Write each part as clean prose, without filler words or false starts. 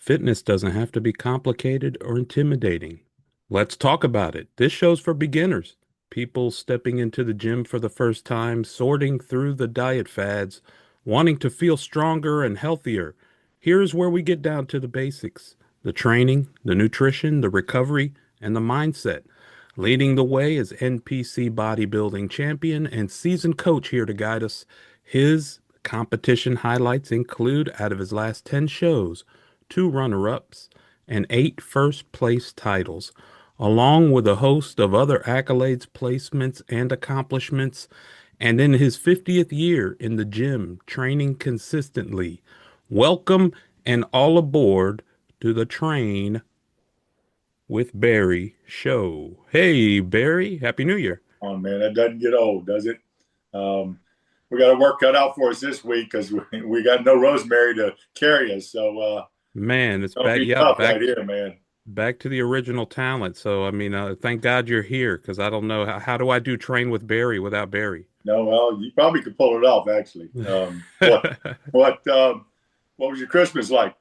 Fitness doesn't have to be complicated or intimidating. Let's talk about it. This show's for beginners, people stepping into the gym for the first time, sorting through the diet fads, wanting to feel stronger and healthier. Here's where we get down to the basics: the training, the nutrition, the recovery, and the mindset. Leading the way is NPC bodybuilding champion and seasoned coach here to guide us. His competition highlights include, out of his last 10 shows, two runner-ups and eight first-place titles, along with a host of other accolades, placements, and accomplishments. And in his 50th year in the gym, training consistently. Welcome and all aboard to the Train with Barry show. Hey, Barry, Happy New Year. On, man. That doesn't get old, does it? Um, we got a work cut out for us this week because we got no Rosemary to carry us. So Man, it's don't back. be Yep, tough right here, man. back to the original talent. So, I mean, thank God you're here because I don't know how do I do Train with Barry without Barry? No, well, you probably could pull it off, actually. What was your Christmas like?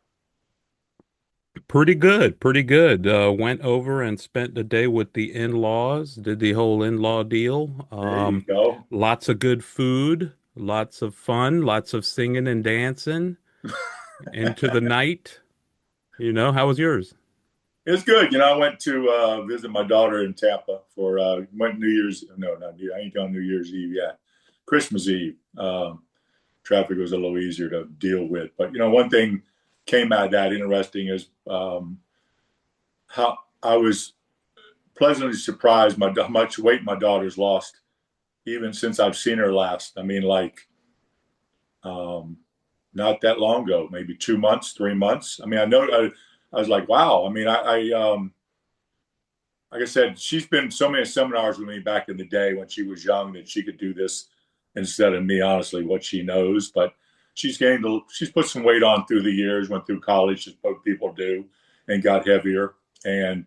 Pretty good, pretty good. Went over and spent the day with the in-laws, did the whole in-law deal. There you go. Lots of good food, lots of fun, lots of singing and dancing into the night. How was yours? It's good. I went to visit my daughter in Tampa for went New Year's. No, not New. I ain't on New Year's Eve yet. Christmas Eve. Traffic was a little easier to deal with. But one thing came out of that interesting is how I was pleasantly surprised how much weight my daughter's lost, even since I've seen her last. I mean, like not that long ago, maybe 2 months, 3 months. I mean, I was like, wow. I mean, like I said, she's been so many seminars with me back in the day when she was young that she could do this instead of me, honestly, what she knows. But she's put some weight on through the years, went through college, as people do, and got heavier. And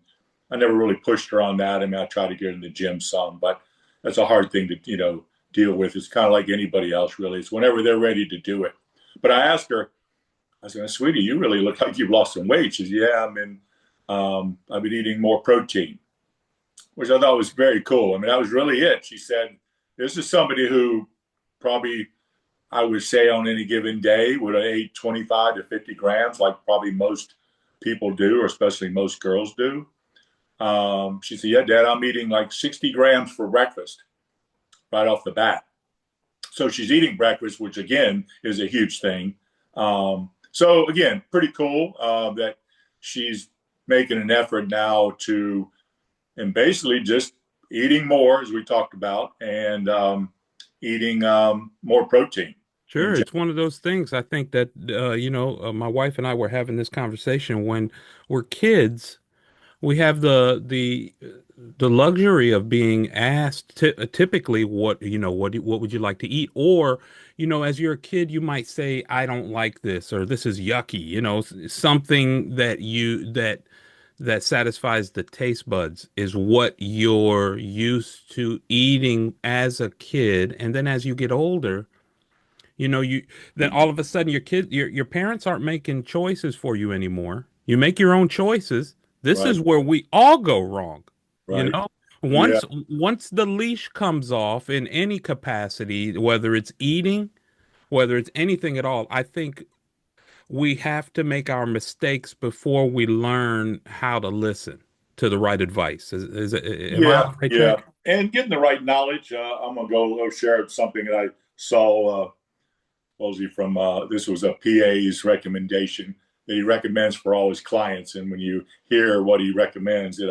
I never really pushed her on that. I mean, I tried to get her in the gym some, but that's a hard thing to, deal with. It's kind of like anybody else, really. It's whenever they're ready to do it. But I asked her, I was going, sweetie, you really look like you've lost some weight. She said, yeah, I've been eating more protein, which I thought was very cool. I mean, that was really it. She said, this is somebody who probably, I would say, on any given day would have ate 25 to 50 grams, like probably most people do, or especially most girls do. She said, yeah, Dad, I'm eating like 60 grams for breakfast right off the bat. So she's eating breakfast, which again is a huge thing. So again, pretty cool that she's making an effort now and basically just eating more, as we talked about, and eating more protein. Sure, it's one of those things. I think that my wife and I were having this conversation when we're kids. We have the luxury of being asked typically what would you like to eat, or as you're a kid you might say I don't like this or this is yucky, something that satisfies the taste buds is what you're used to eating as a kid, and then as you get older, you then all of a sudden your parents aren't making choices for you anymore. You make your own choices. This Right, is where we all go wrong. You right. know, Yeah, once the leash comes off in any capacity, whether it's eating, whether it's anything at all, I think we have to make our mistakes before we learn how to listen to the right advice. Am I on yeah, the right yeah. track? And getting the right knowledge. I'm gonna go share something that I saw supposedly from this was a PA's recommendation that he recommends for all his clients. And when you hear what he recommends, it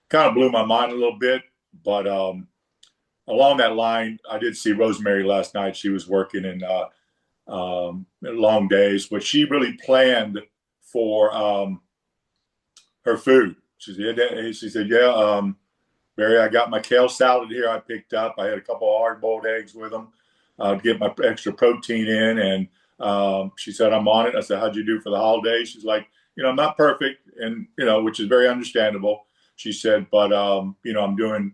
kind of blew my mind a little bit. But along that line, I did see Rosemary last night. She was working in long days, but she really planned for her food. She said, yeah, Barry, I got my kale salad here I picked up. I had a couple of hard-boiled eggs with them to get my extra protein in. And she said, I'm on it. I said, how'd you do for the holidays? She's like, I'm not perfect, and which is very understandable. She said, but I'm doing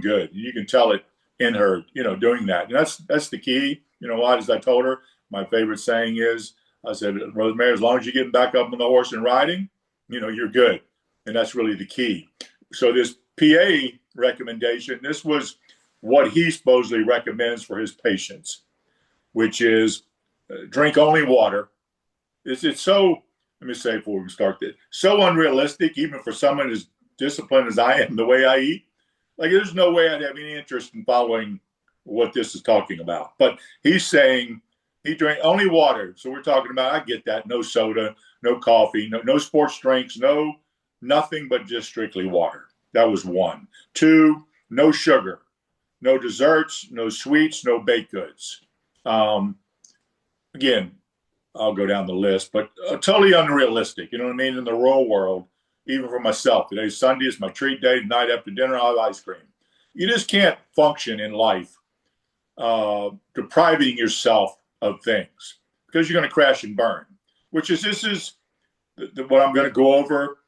good. You can tell it in her, doing that. And that's the key. Why? As I told her, my favorite saying is, I said, Rosemary, as long as you're getting back up on the horse and riding, you're good. And that's really the key. So this PA recommendation, this was what he supposedly recommends for his patients, which is drink only water. It's so, let me say before we start this, so unrealistic, even for someone as disciplined as I am, the way I eat. Like, there's no way I'd have any interest in following what this is talking about. But he's saying he drank only water. So we're talking about, I get that, no soda, no coffee, no sports drinks, nothing but just strictly water. That was one. Two, no sugar, no desserts, no sweets, no baked goods. Again, I'll go down the list, but totally unrealistic. You know what I mean? In the real world, even for myself, today's Sunday, is my treat day. Night after dinner, I'll have ice cream. You just can't function in life depriving yourself of things, because you're going to crash and burn, this is what I'm going to go over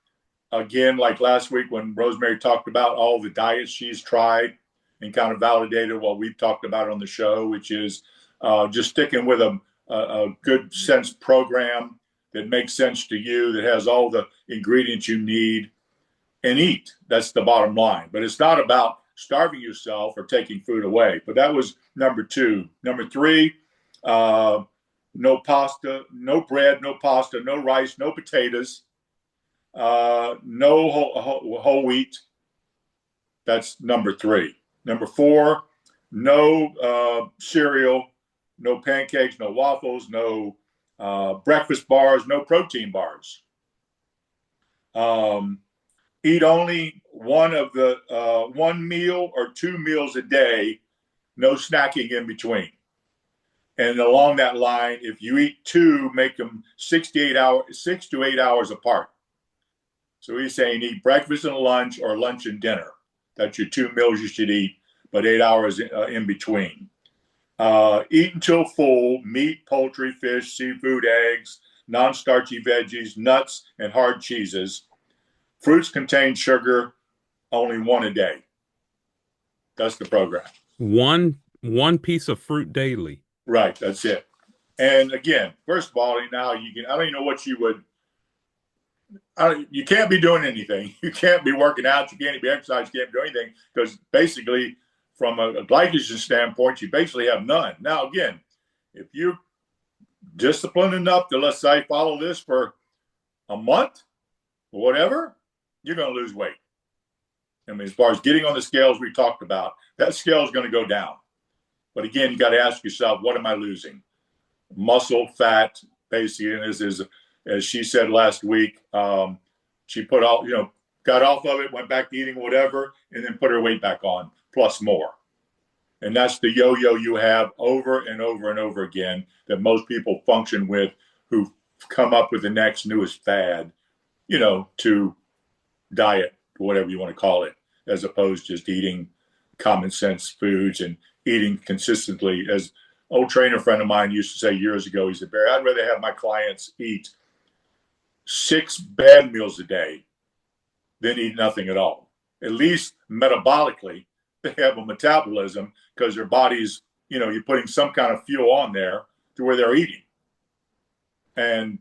again, like last week when Rosemary talked about all the diets she's tried and kind of validated what we've talked about on the show, which is just sticking with a good sense program that makes sense to you, that has all the ingredients you need, and eat. That's the bottom line. But it's not about starving yourself or taking food away. But that was number two. Number three, no pasta, no bread, no pasta, no rice, no potatoes, no whole wheat. That's number three. Number four, no cereal, no pancakes, no waffles, no breakfast bars, no protein bars. Eat only one meal or 2 meals a day, no snacking in between. And along that line, if you eat two, make them 6 to 8 hours apart. So he's saying eat breakfast and lunch, or lunch and dinner. That's your 2 meals you should eat, but 8 hours in between. Eat until full: meat, poultry, fish, seafood, eggs, non-starchy veggies, nuts, and hard cheeses. Fruits contain sugar, only one a day. That's the program. One piece of fruit daily. Right, that's it. And again, first of all, now I don't even know what you would. You can't be doing anything. You can't be working out. You can't be exercising. You can't do anything, because basically, from a glycogen standpoint, you basically have none. Now, again, if you're disciplined enough to, let's say, follow this for a month or whatever, you're going to lose weight. I mean, as far as getting on the scales we talked about, that scale is going to go down. But again, you got to ask yourself, what am I losing? Muscle, fat, basically. And as she said last week, she got off of it, went back to eating whatever, and then put her weight back on, plus more. And that's the yo-yo you have over and over and over again that most people function with, who've come up with the next newest fad, to diet, whatever you want to call it, as opposed to just eating common sense foods and eating consistently. As old trainer friend of mine used to say years ago, he said, Barry, I'd rather have my clients eat 6 bad meals a day than eat nothing at all. At least metabolically, they have a metabolism, because their bodies, you're putting some kind of fuel on there to where they're eating. And,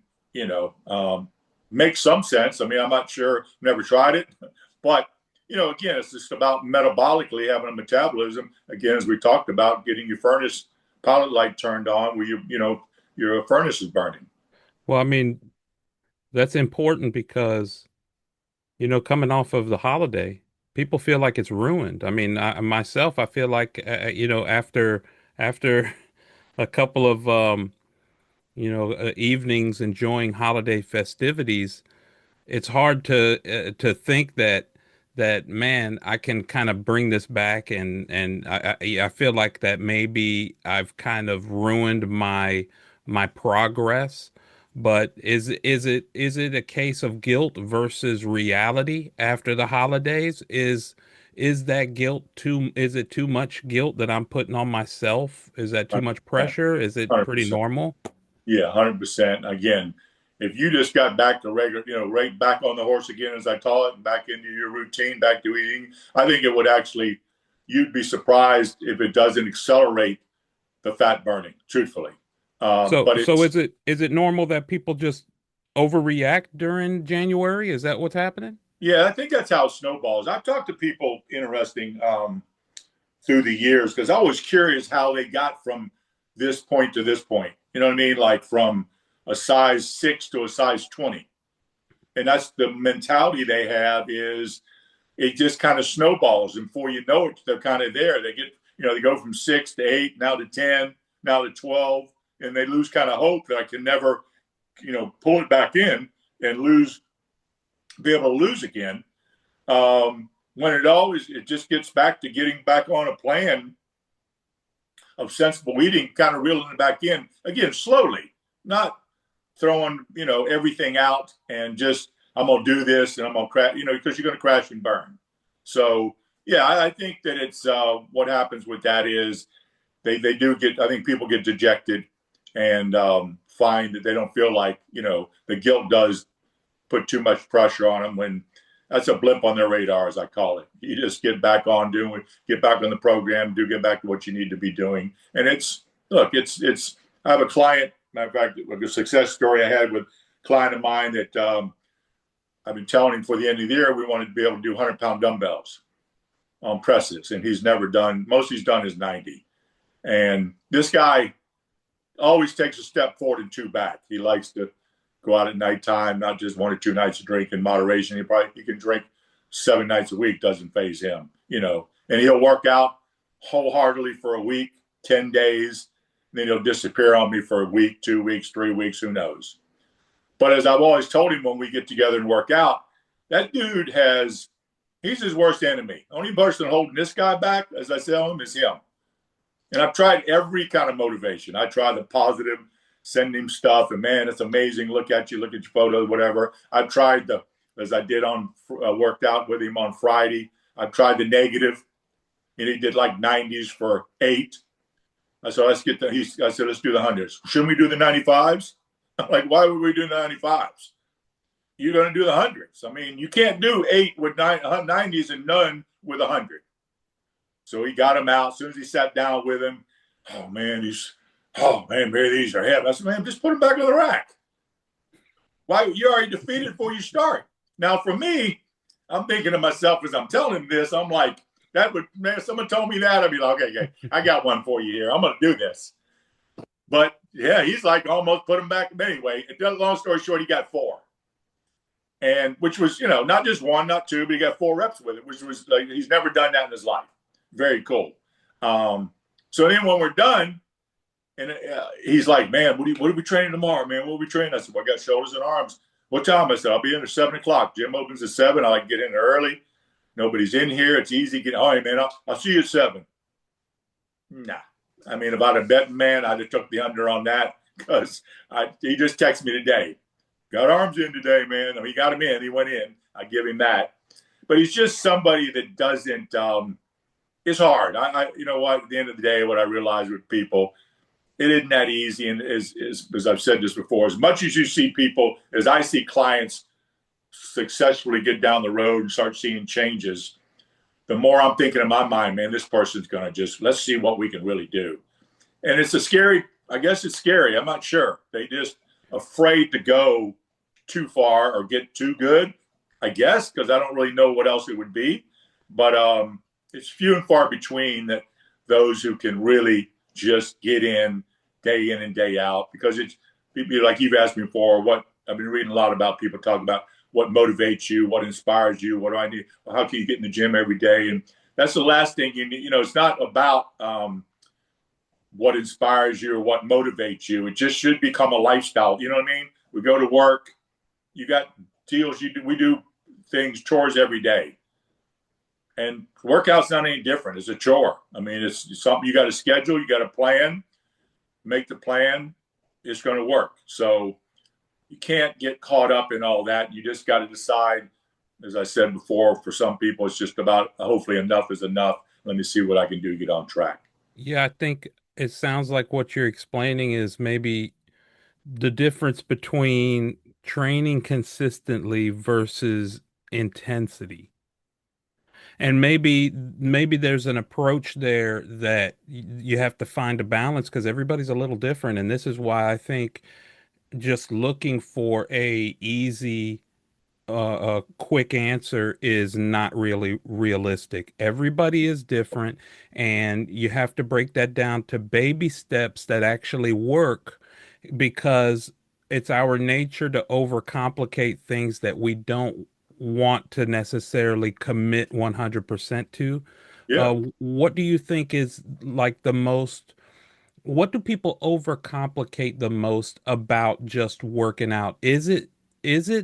makes some sense. I mean, I'm not sure, never tried it, but, again, it's just about metabolically having a metabolism. Again, as we talked about, getting your furnace pilot light turned on where your furnace is burning. Well, I mean, that's important because, coming off of the holiday, people feel like it's ruined. I mean, I feel like, after a couple of, evenings enjoying holiday festivities, it's hard to think that man, I can kind of bring this back, and I feel like that maybe I've kind of ruined my progress. But is it a case of guilt versus reality after the holidays? Is that guilt is it too much guilt that I'm putting on myself? Is that too much 100%. pressure? Is it pretty 100%. normal? Yeah, 100%. Again, if you just got back to regular, right back on the horse again, as I call it, and back into your routine, back to eating, I think it would actually, you'd be surprised if it doesn't accelerate the fat burning, truthfully. So But so it's is it normal that people just overreact during January? Is that what's happening? yeah, I think that's how it snowballs. I've talked to people interesting through the years because I was curious how they got from this point to this point. You know what I mean? Like from a size 6 to a size 20. And that's the mentality they have is it just kind of snowballs. And before you know it, they're kind of there. They get, they go from 6 to 8, now to 10, now to 12, and they lose kind of hope that I can never, pull it back in and be able to lose again. When it just gets back to getting back on a plan of sensible eating, kind of reeling it back in again slowly, not throwing everything out and just I'm gonna do this and I'm gonna crash, because you're gonna crash and burn. So yeah, I think that it's what happens with that is they do get. I think people get dejected and find that they don't feel like the guilt does put too much pressure on them when that's a blip on their radar, as I call it. You just get back on doing, get back on the program, get back to what you need to be doing. And it's. I have a client. Matter of fact, like a success story I had with a client of mine that I've been telling him for the end of the year we wanted to be able to do 100-pound dumbbells on presses, and he's never done. Most he's done is 90. And this guy always takes a step forward and two back. He likes to go out at nighttime, not just 1 or 2 nights of drink in moderation. He can drink 7 nights a week, doesn't faze him. And he'll work out wholeheartedly for a week, 10 days, and then he'll disappear on me for a week, 2 weeks, 3 weeks, who knows. But as I've always told him when we get together and work out, that dude he's his worst enemy. The only person holding this guy back, as I tell him, is him. And I've tried every kind of motivation. I tried the positive, send him stuff, and man, it's amazing. Look at your photos, whatever. I've tried as I did on worked out with him on Friday. I've tried the negative, and he did like 90s for 8. I said, let's do the hundreds. Shouldn't we do the 95s? I'm like, why would we do the 95s? You're going to do the hundreds. I mean, you can't do 8 with 90s and none with 100. So he got him out. As soon as he sat down with him, man, Barry, these are heavy. I said, man, just put them back on the rack. Why? You're already defeated before you start. Now, for me, I'm thinking to myself as I'm telling him this, I'm like, if someone told me that, I'd be like, okay, I got one for you here. I'm going to do this. But yeah, he's like almost put him back. Anyway, long story short, he got 4. And which was, not just 1, not 2, but he got 4 reps with it, which was like, he's never done that in his life. Very cool. So then when we're done, and he's like, man, what are we training tomorrow, man? What are we training? I said, well, I got shoulders and arms. What time? I said, I'll be in at 7 o'clock. Gym opens at 7. I like to get in early. Nobody's in here. It's easy. All right, man, I'll see you at 7. Nah. I mean, if I'd have betting man, I'd have took the under on that because he just texted me today. Got arms in today, man. I mean, he got him in. He went in. I give him that. But he's just somebody that doesn't it's hard. You know what? At the end of the day, what I realize with people, it isn't that easy. And as I've said this before, as much as you see people, as I see clients successfully get down the road and start seeing changes, the more I'm thinking in my mind, man, this person's going to let's see what we can really do. And it's I guess it's scary. I'm not sure. They just afraid to go too far or get too good, I guess, because I don't really know what else it would be. But it's few and far between that those who can really just get in and day out, because it's people like you've asked me before. What I've been reading a lot about, people talk about what motivates you, what inspires you, what do I need, how can you get in the gym every day, and that's the last thing you need. It's not about what inspires you or what motivates you. It just should become a lifestyle. You know what I mean? We go to work. You got deals. We do things, chores every day. And workout's not any different. It's a chore. I mean, it's something you got to schedule. You got to plan, make the plan. It's going to work. So you can't get caught up in all that. You just got to decide, as I said before, for some people, it's just about hopefully enough is enough. Let me see what I can do to get on track. Yeah, I think it sounds like what you're explaining is maybe the difference between training consistently versus intensity. And maybe there's an approach there that you have to find a balance because everybody's a little different. And this is why I think just looking for a easy a quick answer is not really realistic. Everybody is different, and you have to break that down to baby steps that actually work because it's our nature to overcomplicate things that we don't want to necessarily commit 100% to. Yeah. What do you think is like the most what do people overcomplicate the most about just working out? Is it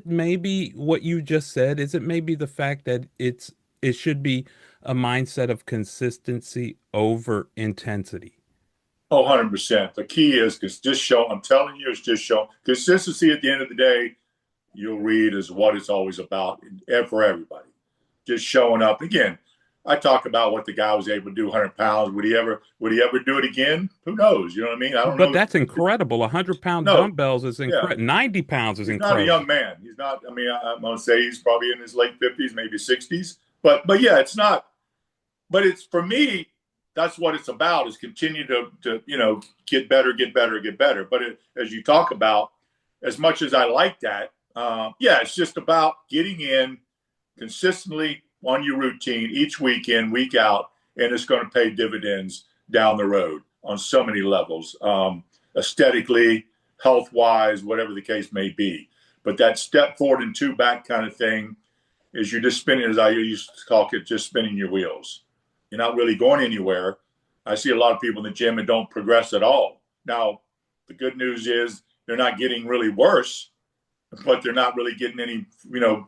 maybe what you just said? Is it maybe the fact that it should be a mindset of consistency over intensity? Oh, 100%. The key is just show, I'm telling you, it's just show consistency at the end of the day. You'll read is what it's always about for everybody. Just showing up. Again, I talk about what the guy was able to do 100 pounds. Would he ever do it again? Who knows? You know what I mean? I don't But know. that's incredible. 100-pound No, dumbbells is yeah. incredible. 90 pounds is He's not a young incredible. man. He's not, I mean, I'm going to say he's probably in his late 50s, maybe 60s. But yeah, it's not, but it's for me, that's what it's about is continue to get better, get better, get better. But as you talk about, as much as I like that, yeah, it's just about getting in consistently on your routine each week in, week out, and it's going to pay dividends down the road on so many levels, aesthetically, health wise, whatever the case may be. But that step forward and two back kind of thing is you're just spinning, as I used to call it, just spinning your wheels. You're not really going anywhere. I see a lot of people in the gym that don't progress at all. Now, the good news is they're not getting really worse, but they're not really getting any,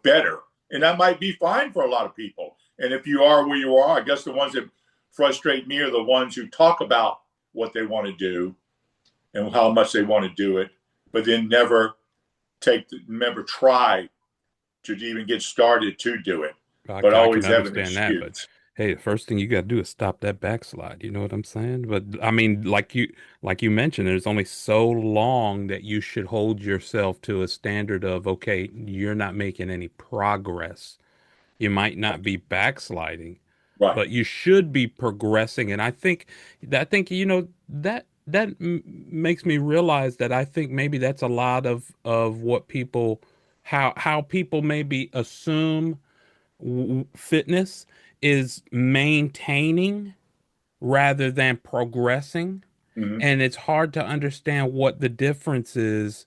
better. And that might be fine for a lot of people. And if you are where you are, I guess the ones that frustrate me are the ones who talk about what they want to do and how much they want to do it, but then never try to even get started to do it, but I can always have an understand that, but excuse. hey, the first thing you got to do is stop that backslide. You know what I'm saying? But I mean, like you mentioned, there's only so long that you should hold yourself to a standard of, okay, you're not making any progress. You might not be backsliding, Right. but you should be progressing. And I think makes me realize that I think maybe that's a lot of what people how people maybe assume fitness is maintaining rather than progressing. Mm-hmm. And it's hard to understand what the difference is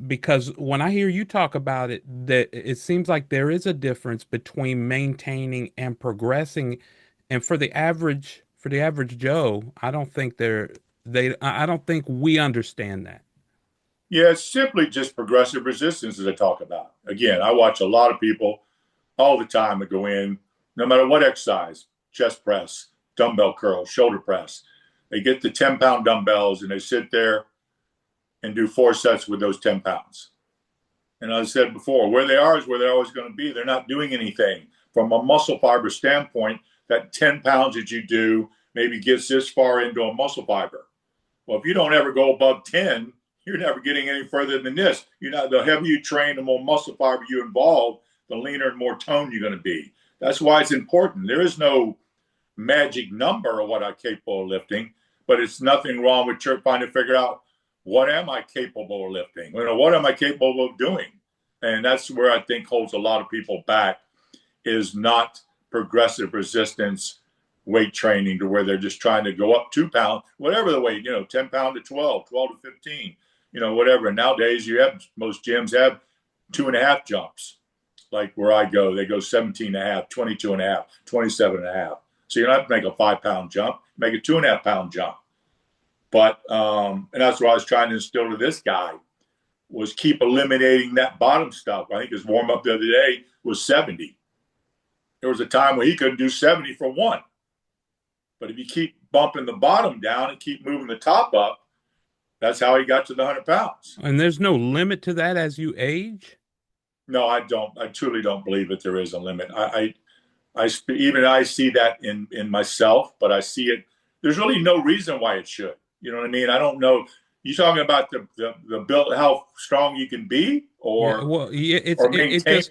because when I hear you talk about it, that it seems like there is a difference between maintaining and progressing. And for the average Joe, I don't think I don't think we understand that. Yeah, it's simply just progressive resistance as I talk about. Again, I watch a lot of people all the time that go in, no matter what exercise, chest press, dumbbell curl, shoulder press. They get the 10-pound dumbbells and they sit there and do 4 sets with those 10 pounds. And as I said before, where they are is where they're always going to be. They're not doing anything. From a muscle fiber standpoint, that 10 pounds that you do maybe gets this far into a muscle fiber. Well, if you don't ever go above 10, you're never getting any further than this. The heavier you train, the more muscle fiber you involve, the leaner and more toned you're going to be. That's why it's important. There is no magic number of what I'm capable of lifting, but it's nothing wrong with trying to figure out what am I capable of lifting? What am I capable of doing? And that's where I think holds a lot of people back is not progressive resistance weight training to where they're just trying to go up 2 pounds, whatever the weight, 10 pound to 12, 12 to 15, whatever. And nowadays most gyms have 2.5 jumps. Like where I go, they go 17 and a half, 22 and a half, 27 and a half. So you don't have to make a 5-pound jump, make a 2.5-pound jump. But, and that's what I was trying to instill to this guy was keep eliminating that bottom stuff. I think his warm up the other day was 70. There was a time where he couldn't do 70 for one. But if you keep bumping the bottom down and keep moving the top up, that's how he got to the 100 pounds. And there's no limit to that as you age. No, I don't. I truly don't believe that there is a limit. Even I see that in myself, but I see it. There's really no reason why it should. You know what I mean? I don't know. You talking about the build, how strong you can be, Yeah, or well, yeah, or maintain?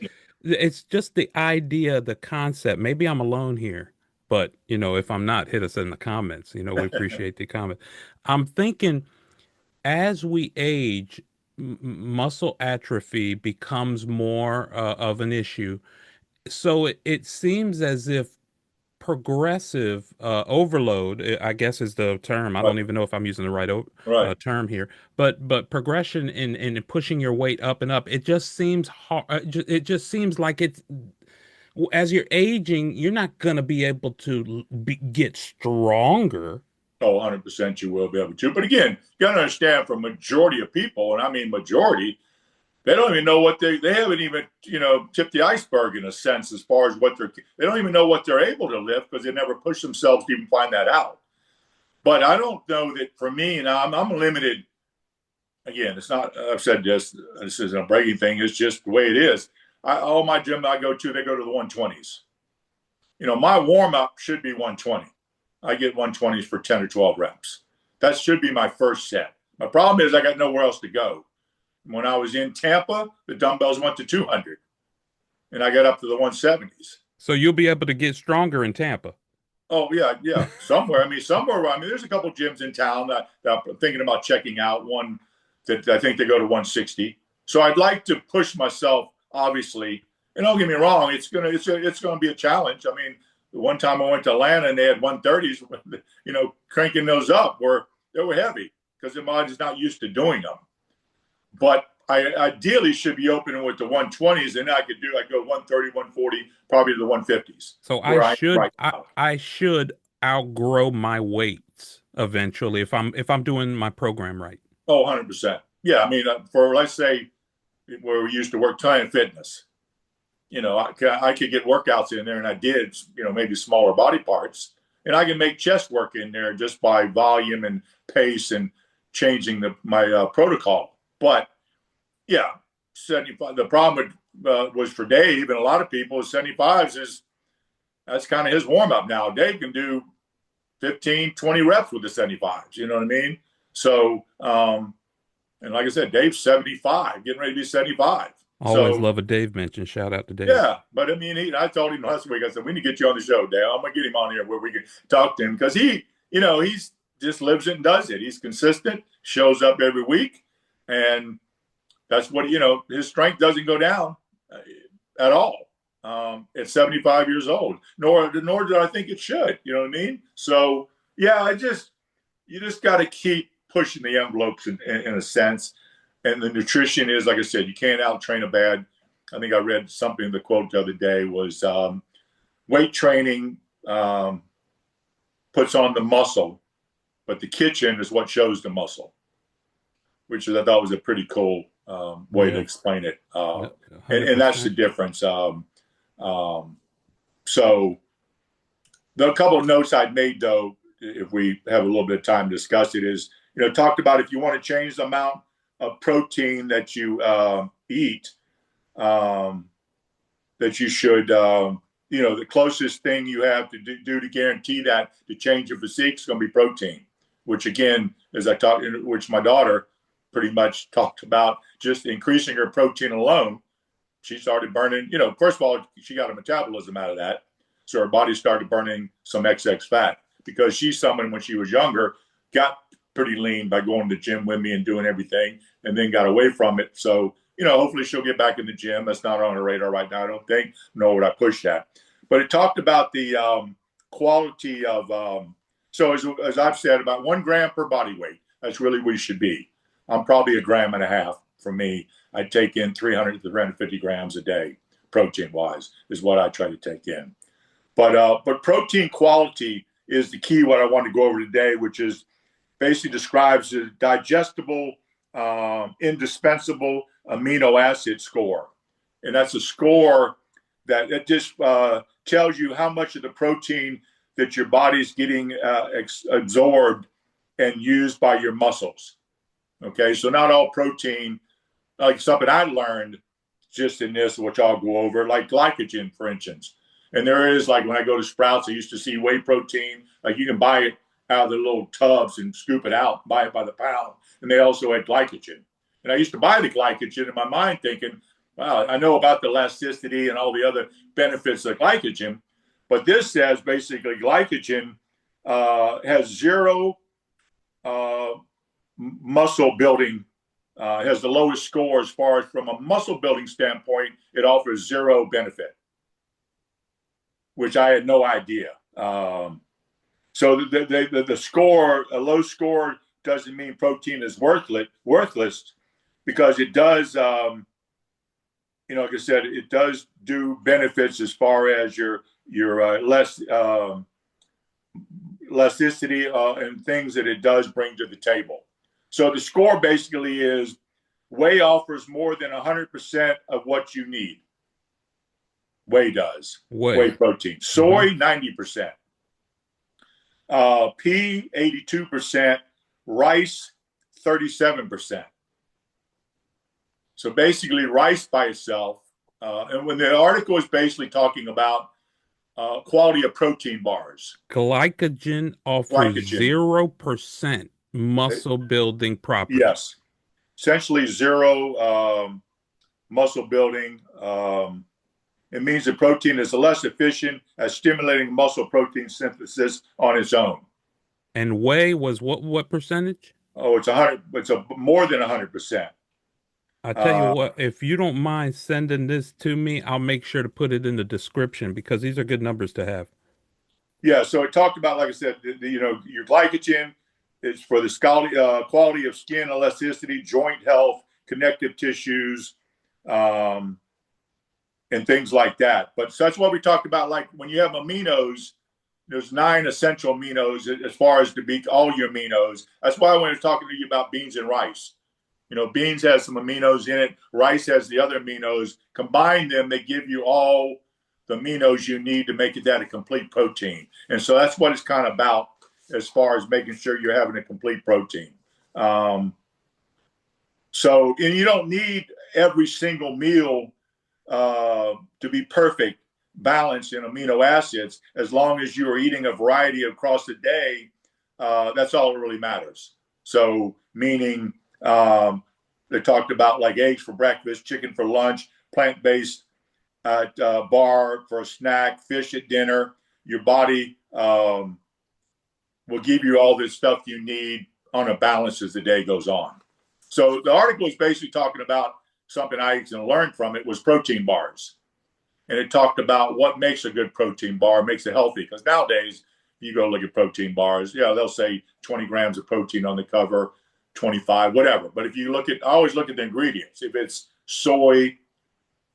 It's just the idea, the concept. Maybe I'm alone here, but if I'm not, hit us in the comments. We appreciate the comment. I'm thinking as we age, muscle atrophy becomes more of an issue. So it seems as if progressive overload, I guess is the term. I Right. don't even know if I'm using the right Right. term here, but progression in pushing your weight up and up, it just seems hard. It just seems like it's as you're aging, you're not gonna be able to get stronger. Oh, 100% you will be able to. But again, you got to understand for majority of people, and I mean majority, they don't even know what they haven't even, tipped the iceberg in a sense as far as they don't even know what they're able to lift because they never push themselves to even find that out. But I don't know that for me, and I'm limited. Again, it's not, I've said this isn't a bragging thing. It's just the way it is. All my gym I go to, they go to the 120s. My warm up should be 120. I get 120s for 10 or 12 reps. That should be my first set. My problem is I got nowhere else to go. When I was in Tampa, the dumbbells went to 200 and I got up to the 170s. So you'll be able to get stronger in Tampa. Oh, yeah, yeah. Somewhere. There's a couple gyms in town that I'm thinking about checking out. One that I think they go to 160. So I'd like to push myself, obviously. And don't get me wrong, it's gonna be a challenge. I mean, the one time I went to Atlanta and they had 130s, cranking those up they were heavy because the body's not used to doing them. But I ideally should be opening with the 120s, and I go 130, 140, probably to the 150s, So where I am right now. I should outgrow my weights eventually if I'm doing my program right. Oh, 100%. Yeah, I mean, for let's say where we used to work Planet Fitness, I could get workouts in there, and I did, maybe smaller body parts, and I can make chest work in there just by volume and pace and changing my protocol. But yeah, 75. The problem was for Dave and a lot of people, 75s that's kind of his warm up now. Dave can do 15, 20 reps with the 75s. You know what I mean? So, and like I said, Dave's 75, getting ready to be 75. Always So love a Dave mention. Shout out to Dave. yeah, but I mean, I told him last week. I said we need to get you on the show, Dale. I'm gonna get him on here where we can talk to him because he's just lives it and does it. He's consistent, shows up every week, and that's what his strength doesn't go down at all at 75 years old. Nor do I think it should. You know what I mean? So yeah, you just got to keep pushing the envelopes in a sense. And the nutrition is, like I said, you can't out train a bad. I think I read something. The quote the other day was weight training puts on the muscle, but the kitchen is what shows the muscle, which I thought was a pretty cool way to explain it. And that's the difference. So the couple of notes I'd made, though, if we have a little bit of time to discuss it, is, talked about if you want to change the amount of protein that you eat, that you should, the closest thing you have to do to guarantee that to change your physique is going to be protein, which again, which my daughter pretty much talked about, just increasing her protein alone. She started burning, first of all, she got a metabolism out of that. So her body started burning some excess fat because she's someone when she was younger, got pretty lean by going to the gym with me and doing everything and then got away from it. So, hopefully she'll get back in the gym. That's not on her radar right now, I don't think, nor would I push that. But it talked about the quality of, so as I've said, about 1 gram per body weight. That's really what you should be. I'm probably 1.5 grams for me. I take in 300 to 350 grams a day, protein wise, is what I try to take in. But protein quality is the key. What I want to go over today, which is basically describes the digestible, indispensable amino acid score, and that's a score that it just tells you how much of the protein that your body's getting absorbed and used by your muscles. Okay, so not all protein, like something I learned just in this, which I'll go over, like glycogen, for instance. And there is, like when I go to Sprouts, I used to see whey protein. Like you can buy it out of the little tubs and scoop it out, buy it by the pound. And they also had glycogen. And I used to buy the glycogen in my mind thinking, Wow, I know about the elasticity and all the other benefits of glycogen, but this says basically glycogen has zero uh, muscle building, has the lowest score as far as from a muscle building standpoint. It offers zero benefit, which I had no idea. So the score, a low score, doesn't mean protein is worthless, because it does. Like I said, it does do benefits as far as your less elasticity and things that it does bring to the table. So the score basically is whey offers more than 100% of what you need. Whey does. Whey protein. Soy, 90%. Pea, 82%. Rice, 37%. So basically, rice by itself, and when the article is basically talking about quality of protein bars. Glycogen offers 0% muscle building properties. Yes. Essentially zero muscle building. It means the protein is less efficient at stimulating muscle protein synthesis on its own. And whey was what percentage? Oh, it's 100. It's more than 100%. I tell you what, if you don't mind sending this to me, I'll make sure to put it in the description because these are good numbers to have. Yeah, so it talked about, like I said, your glycogen is for the quality of skin elasticity, joint health, connective tissues, and things like that. But so that's what we talked about. Like when you have aminos, there's 9 essential aminos as far as to be all your aminos. That's why I wanted talking to you about beans and rice. Beans has some aminos in it. Rice has the other aminos. Combine them, they give you all the aminos you need to make it that a complete protein. And so that's what it's kind of about as far as making sure you're having a complete protein. And you don't need every single meal to be perfect, balanced in amino acids. As long as you are eating a variety across the day, that's all that really matters. So meaning they talked about like eggs for breakfast, chicken for lunch, plant-based bar for a snack, fish at dinner. Your body will give you all this stuff you need on a balance as the day goes on. So the article is basically talking about something I learned from it was protein bars. And it talked about what makes a good protein bar, makes it healthy. Because nowadays, you go look at protein bars, they'll say 20 grams of protein on the cover, 25, whatever. But if you I always look at the ingredients. If it's soy,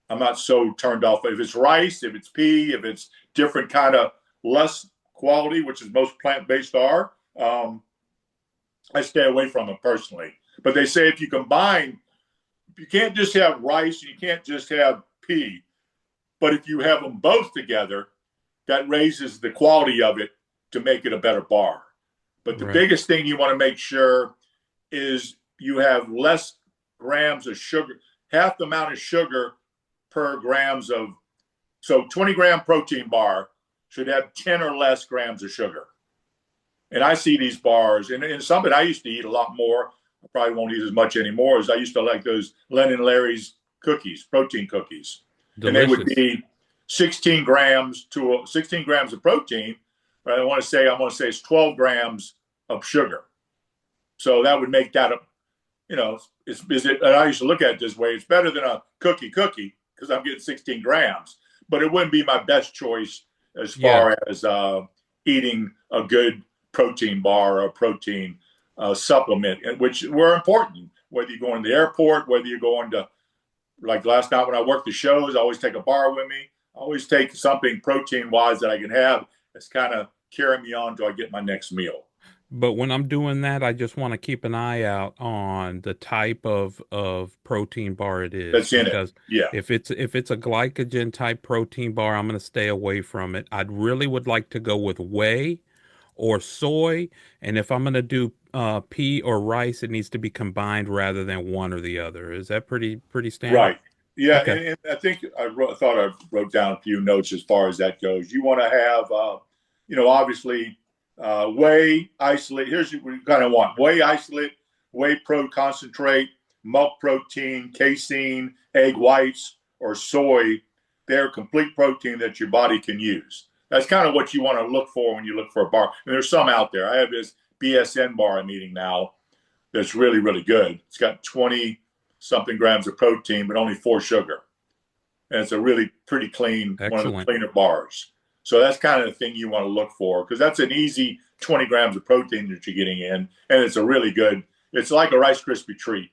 I'm not so turned off. If it's rice, if it's pea, if it's different kind of less quality, which is most plant-based are, I stay away from it personally. But they say if you combine, you can't just have rice, you can't just have pea. But if you have them both together, that raises the quality of it to make it a better bar. But the biggest thing you want to make sure is you have less grams of sugar, half the amount of sugar per grams of, so 20-gram protein bar should have 10 or less grams of sugar. And I see these bars, and something I used to eat a lot more, I probably won't eat as much anymore, as I used to like those Len and Larry's cookies, protein cookies. Delicious. And they would be 16 grams of protein, but I want to say it's 12 grams of sugar. So that would make that and I used to look at it this way. It's better than a cookie because I'm getting 16 grams, but it wouldn't be my best choice as far as eating a good protein bar or protein supplement, which were important, whether you're going to the airport, whether you're going to, like last night when I worked the shows, I always take a bar with me. I always take something protein-wise that I can have that's kind of carrying me on until I get my next meal. But when I'm doing that, I just want to keep an eye out on the type of protein bar it is. That's in because it. Yeah. If it's a glycogen type protein bar, I'm going to stay away from it. I really would like to go with whey or soy, and if I'm going to do pea or rice, it needs to be combined rather than one or the other. Is that pretty standard? Right. Yeah, Okay. and I think I thought I wrote down a few notes as far as that goes. You want to have, obviously, whey isolate. Here's what you kind of want: whey isolate, whey pro concentrate, milk protein, casein, egg whites, or soy. They're complete protein that your body can use. That's kind of what you want to look for when you look for a bar. And there's some out there. I have this BSN bar I'm eating now that's really, really good. It's got 20 something grams of protein, but only 4 sugar. And it's a really pretty clean, Excellent. one of the cleaner bars. So that's kind of the thing you want to look for, because that's an easy 20 grams of protein that you're getting in. And it's a really good, it's like a Rice Krispie treat.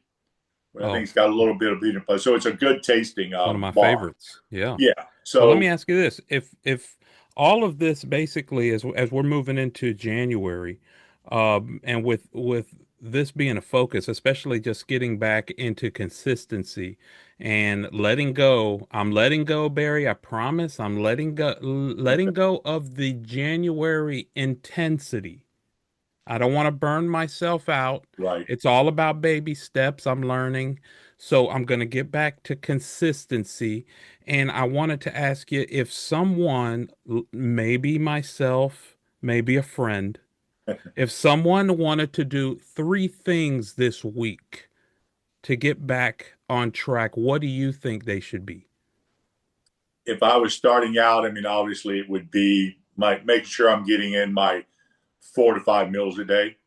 I think it's got a little bit of peanut butter. So it's a good tasting one of my bar. favorites. Yeah. Yeah. So well, let me ask you this. If all of this basically as we're moving into January, and with this being a focus, especially just getting back into consistency and letting go. I'm letting go, Barry. I promise. I'm letting go of the January intensity. I don't want to burn myself out. right. It's all about baby steps. I'm learning. So I'm going to get back to consistency. And I wanted to ask you if someone, maybe myself, maybe a friend, if someone wanted to do 3 things this week to get back on track, what do you think they should be? If I was starting out, I mean, obviously it would be making sure I'm getting in my 4 to 5 meals a day,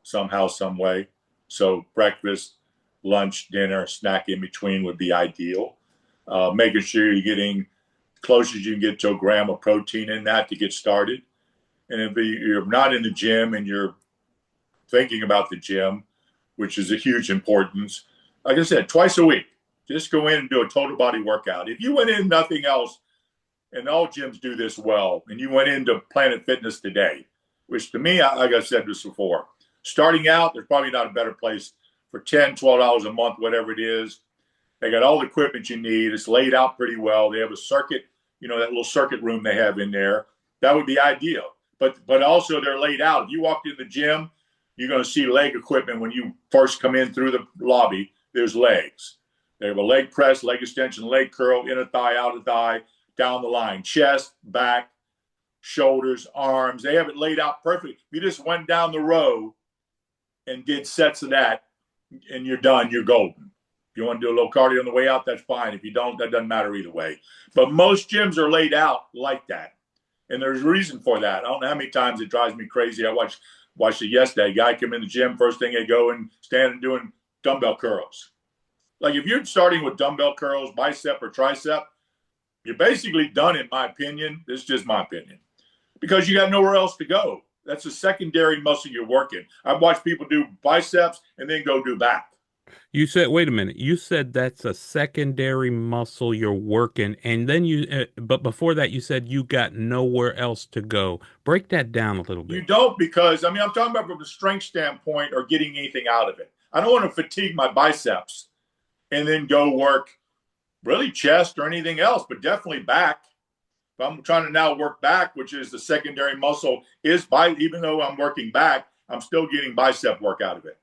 somehow, some way. So breakfast, lunch, dinner, snack in between would be ideal. Making sure you're getting close as you can get to a gram of protein in that to get started. And if you're not in the gym and you're thinking about the gym, which is a huge importance, like I said, twice a week, just go in and do a total body workout. If you went in nothing else, and all gyms do this well, and you went into Planet Fitness today, which to me, like I said this before, starting out, there's probably not a better place for $10, $12 a month, whatever it is. They got all the equipment you need. It's laid out pretty well. They have a circuit, you know, that little circuit room they have in there. That would be ideal. But also they're laid out. If you walked in the gym, you're going to see leg equipment when you first come in through the lobby. There's legs. They have a leg press, leg extension, leg curl, inner thigh, outer thigh, down the line, chest, back, shoulders, arms. They have it laid out perfect. If you just went down the row and did sets of that and you're done, you're golden. If you want to do a little cardio on the way out, that's fine. If you don't, that doesn't matter either way. But most gyms are laid out like that. And there's a reason for that. I don't know how many times it drives me crazy. I watched it yesterday. A guy come in the gym, first thing they go and stand and doing dumbbell curls. Like if you're starting with dumbbell curls, bicep or tricep, you're basically done, in my opinion. This is just my opinion. Because you got nowhere else to go. That's a secondary muscle you're working. I've watched people do biceps and then go do back. You said, wait a minute. You said that's a secondary muscle you're working, and then but before that, you said you got nowhere else to go. Break that down a little You bit. don't, because, I mean, I'm talking about from a strength standpoint or getting anything out of it. I don't want to fatigue my biceps and then go work really chest or anything else, but definitely back. If I'm trying to now work back, which is the secondary muscle, even though I'm working back, I'm still getting bicep work out of it.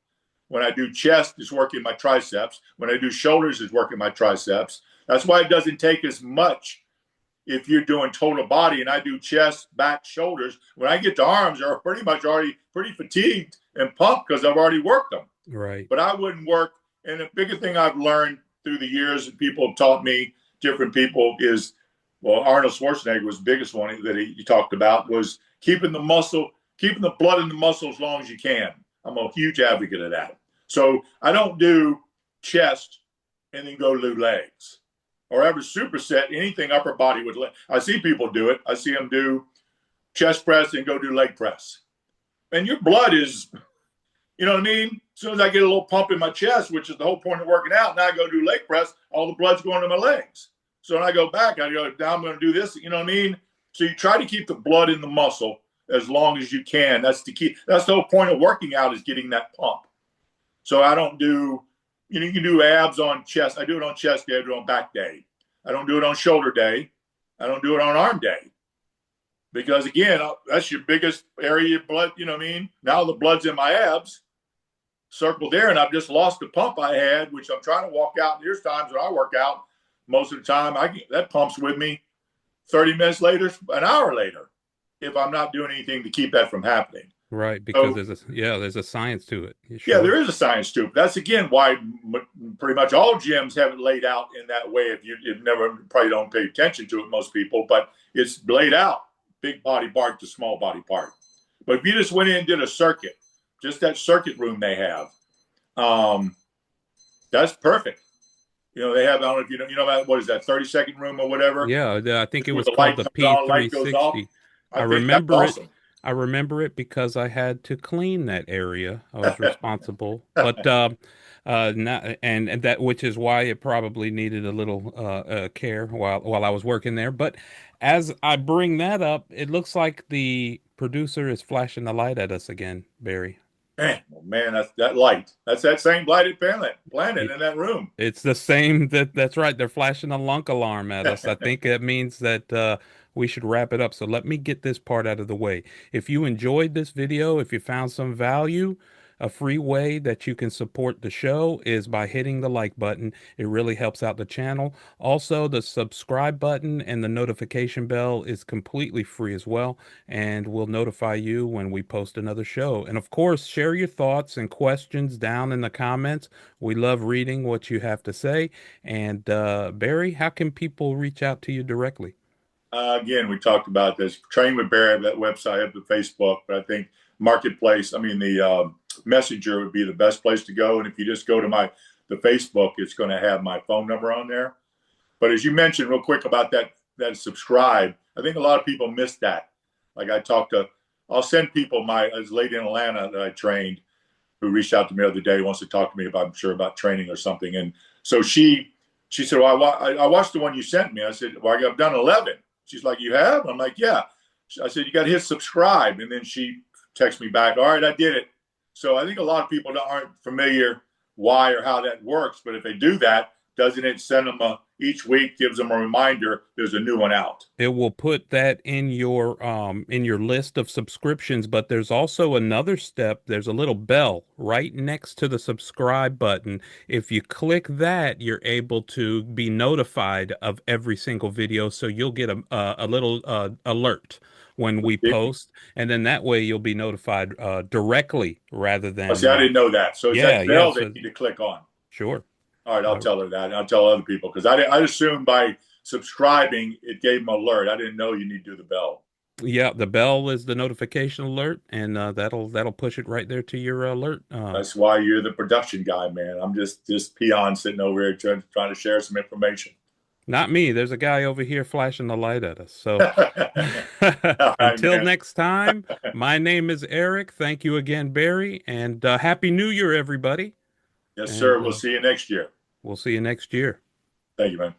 When I do chest, it's working my triceps. When I do shoulders, it's working my triceps. That's why it doesn't take as much if you're doing total body. And I do chest, back, shoulders. When I get to arms, they're pretty much already pretty fatigued and pumped because I've already worked them. Right. But I wouldn't work. And the biggest thing I've learned through the years, and people have taught me, different people, is, well, Arnold Schwarzenegger was the biggest one that he talked about, was keeping the blood in the muscle as long as you can. I'm a huge advocate of that. So I don't do chest and then go do legs or ever superset anything upper body with leg. I see people do it. I see them do chest press and go do leg press. And your blood is, you know what I mean? As soon as I get a little pump in my chest, which is the whole point of working out, now I go do leg press, all the blood's going to my legs. So when I go back, I go, now I'm going to do this, you know what I mean? So you try to keep the blood in the muscle as long as you can. That's the key. That's the whole point of working out, is getting that pump. So I don't do, you can do abs on chest. I do it on chest day. I do it on back day. I don't do it on shoulder day. I don't do it on arm day. Because again, that's your biggest area of blood, you know what I mean? Now the blood's in my abs, circle there, and I've just lost the pump I had, which I'm trying to walk out. There's times when I work out, most of the time, that pump's with me 30 minutes later, an hour later, if I'm not doing anything to keep that from happening. Right, because So there's a science to it. Yeah, yeah, sure. there is a science to it. That's again why pretty much all gyms have it laid out in that way. If you've never probably don't pay attention to it, most people, but it's laid out big body part to small body part. But if you just went in and did a circuit, just that circuit room they have, um, that's perfect. They have, I don't know if you know about, what is that, 30-second room or whatever, Yeah, I think it where was the called light the comes on, light goes off. P360. I I think that's remember it. awesome. I remember it because I had to clean that area. I was responsible, but not, and that which is why it probably needed a little care while I was working there. But as I bring that up, it looks like the producer is flashing the light at us again, Barry. Man, that's that light. That's that same blighted planet in that room. It's the same that's right. They're flashing a lunk alarm at us. I think that means that we should wrap it up. So let me get this part out of the way. If you enjoyed this video, if you found some value, a free way that you can support the show is by hitting the like button. It really helps out the channel. Also, the subscribe button and the notification bell is completely free as well, and will notify you when we post another show. And of course, share your thoughts and questions down in the comments. We love reading what you have to say. And Barry, how can people reach out to you directly? Again, we talked about this. Train with Barry, that website, up to Facebook, but I think Marketplace, I mean, the Messenger would be the best place to go. And if you just go to the Facebook, it's going to have my phone number on there. But as you mentioned real quick about that subscribe, I think a lot of people miss that. Like I'll send people as lady in Atlanta that I trained who reached out to me the other day, wants to talk to me about, I'm sure, about training or something. And so she said, well, I watched the one you sent me. I said, well, I've done 11. She's like, you have? I'm like, yeah. I said, you got to hit subscribe. And then she texted me back, all right, I did it. So I think a lot of people aren't familiar why or how that works. But if they do that, doesn't it send them each week, gives them a reminder there's a new one out? It will put that in your list of subscriptions, but there's also another step. There's a little bell right next to the subscribe button. If you click that, you're able to be notified of every single video, so you'll get a little alert when we post, and then that way you'll be notified directly rather I than see, I didn't know that. So it's yeah, that yeah. bell they So need to click on. sure. All right, I'll Uh, tell her that. And I'll tell other people because I assumed by subscribing it gave them alert. I didn't know you need to do the bell. Yeah, the bell is the notification alert, and that'll push it right there to your alert. That's why you're the production guy, man. I'm just peon sitting over here trying to share some information. Not me. There's a guy over here flashing the light at us. So All right, until man. next time, my name is Eric. Thank you again, Barry, and Happy New Year, everybody. Yes, sir. And We'll see you next year. we'll see you next year. Thank you, man.